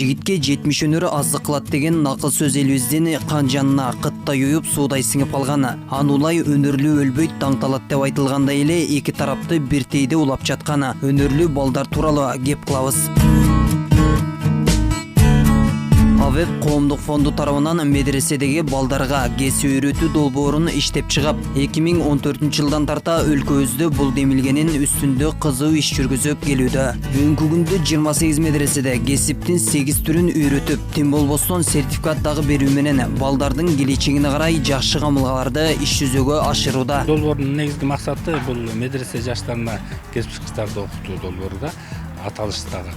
Жигитке 70 өнөрү аздык кылат деген накыл сөз элибизден кан жанына кыттай уюп суудай сиңип алган. Анулай өнөрлүү өлбөйт таңталат деп айтылгандай эле эки тарапты бир тейде улап жаткан өнөрлүү балдар тууралуу кеп кылабыз. Авеп коомдук фонду тарабынан медреседеги балдарга кесип үйрөтүү долбоорун иштеп чыгып, 2014 жылдан тарта өлкөбүздө бул демилгенин үстүндө кызуу иш жүргүзүп келүүдө. Бүгүнкү күндө 28 медреседе кесиптин 8 түрүн үйрөтүп, тим болбостон сертификат дагы берүү менен балдардын келечегине карай жакшы камылгаларды иш жүзөгө ашырууда. Долбоордун негизги максаты бул медресе жаштарына кесип чыккычтарды окутуу долбоору да, аталыштагы.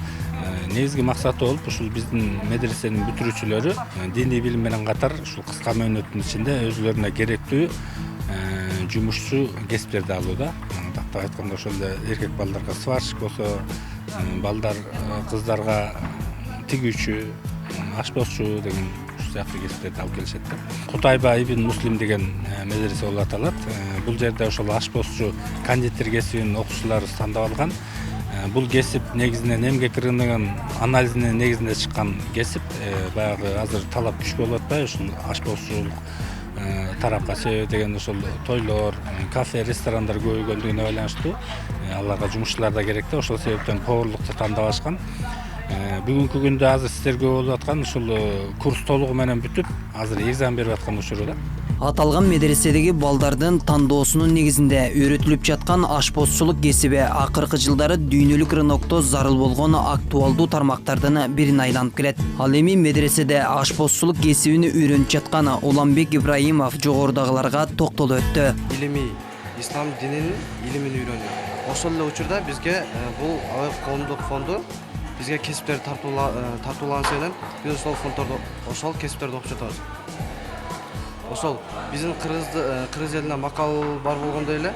Негизги максаты болуп ушул биздин медресенин бүтүрүүчүлөрү диний билим менен катар ушул кыска мөөнөттүн ичинде өзүлөрүнө керектүү жумушчу кесиптерди алууда. Тактап айтканда ошол эле эркек балдарга сварщик болсо, балдар кыздарга тигүүчү, ашпозчу деген ушул сыяктуу кесиптерди алып келишет да. Кутайба ибн Муслим деген медресе болуп аталат. Бул жерде ошол ашпозчу кондитер кесибин окуучулары тандап алган. Бул кесип негизинен эмгек рыногунун анализинин негизинде чыккан кесип. Баягы азыр талап түшпөй болуп атпайбы ушул ашпозчулук тарапка себеби деген ошол тойлор, кафе, ресторандар көбөйгөндүгүнө байланыштуу аларга жумушчулар да керек да, ошол себептен поварлыкты тандап алышкан. Бүгүнкү күндө азыр сиздерге болуп аткан ушул курс толугу менен бүтүп, азыр экзамен берип аткан учуру да. Аталган медреседеги балдардын тандоосунун негизинде үйрөтүлүп жаткан ашпозчулук кесиби акыркы жылдары дүйнөлүк рынокто зарыл болгон актуалдуу тармактардын бирин айланып келет. Ал эми медреседе ашпозчулук кесибин үйрөнүп жаткан Уланбек Ибраимов жогорудагыларга токтолуп өттү. Илимий ислам дининин илимин үйрөнүү. Ошол эле учурда бизге бул Авеп коомдук фонду бизге кесиптерди тартуулаган сенен биз ошол фонддордо ошол кесиптерди окуп жатабыз. Ошол биздин кыргыз элине макал бар болгондой эле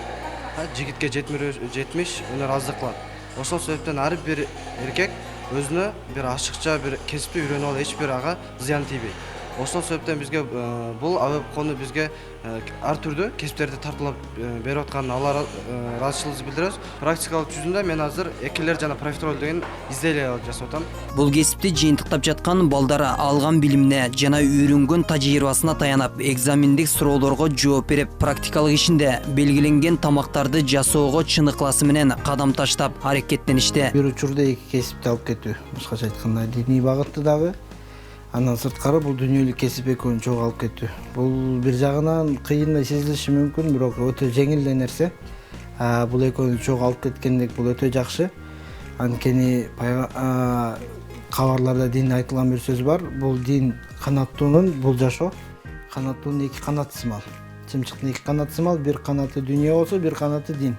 жигитке 70 өнөр аздык кылат. Ошол себептен ар бир эркек өзүнө бир ашыкча бир кесипти үйрөнүп алып эч бир ага зыян тийбейт. Ошол себептен бизге бул Авеп кону бизге ар түрдүү кесиптерди тартуулап берип атканына алар ыраазычылыгыбызды билдиребиз. Практикалык жүзүндө мен азыр экилер жана профитерол деген изделие жасап атам. Бул кесипти жыйынтыктап жаткан балдар алган билимине жана үйрөнгөн тажрыйбасына таянып, экзамендик суроолорго жооп берип, практикалык ишинде белгиленген тамактарды жасоого чыныкласы менен кадам таштап аракеттеништи. Бир учурда эки кесипти алып кетүү, башкача айтканда диний багытты дагы, андан сырткары бул дүйнөлүк кесип экөөнү чогуу алып кетүү. Бул бир жагынан кыйын сезилиши мүмкүн, бирок өтө жеңил эле нерсе. Бул экөөнү чогуу алып кеткендик бул өтө жакшы. Анткени кабарларда динде айтылган бир сөз бар. Бул дин канаттуунун бул жашоо. Канаттуунун эки канаты сымал. Чымчыктын эки канаты сымал, бир канаты дүйнө болсо, бир канаты дин.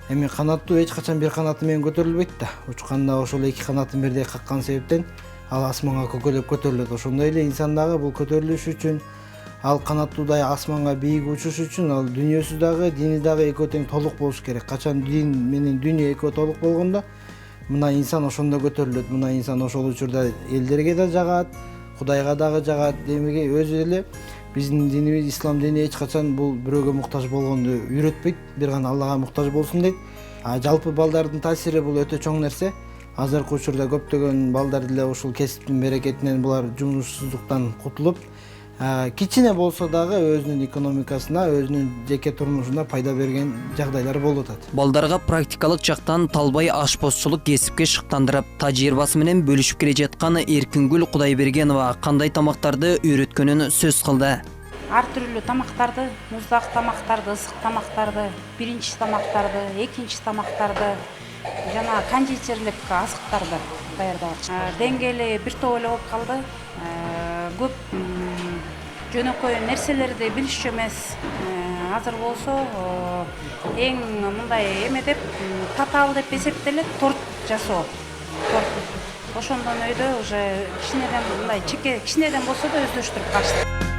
Эми канаттуу эч качан бир канаты менен көтөрүлбөйт да. Учканда ошол эки канатын бирдей каккан себептен ал асманга көкөлөп көтөрүлөт. Ошондой эле инсан дагы бул көтөрүлүш үчүн, ал канаттуудай асманга бийик учуш үчүн ал дүйнөсү дагы, дини дагы экөө тең толук болуш керек. Качан дин менен дүйнө экөө толук болгондо, мына инсан ошондо көтөрүлөт. Мына инсан ошол учурда элдерге да жагат, Кудайга дагы жагат. Демеги өзү эле биздин динибиз, ислам дини эч качан бул бирөөгө муктаж болгонду үйрөтпөйт, бир гана Аллага муктаж болсун дейт. Жалпы балдардын таасири бул өтө чоң нерсе. Азыркы учурда көптөгөн балдар деле ушул кесиптин берекетинен булар жумушсуздуктан кутулуп, кичине болсо дагы өзүнүн экономикасына, өзүнүн жеке турмушуна пайда берген жагдайлар болуп атат. Балдарга практикалык жактан талбай ашпозчулук кесипке шыктандырып, тажрыйбасы менен бөлүшүп келе жаткан Эркингүл Кудайбергенова кандай тамактарды үйрөткөнүн сөз кылды. Ар түрлүү тамактарды, муздак тамактарды, ысык тамактарды, биринчи тамактарды, экинчи тамактарды жана кондитерлик азыктарды даярдап. Деңгээли бир топ эле болуп калды. Көп жөнөкөй нерселерди билишчү эмес. Азыр болсо эң мындай эме деп татаал деп эсептелет торт жасоо. Ошондон өйдө уже кичинеден мындай чеке кичинеден болсо да өздөштүрүп калышты.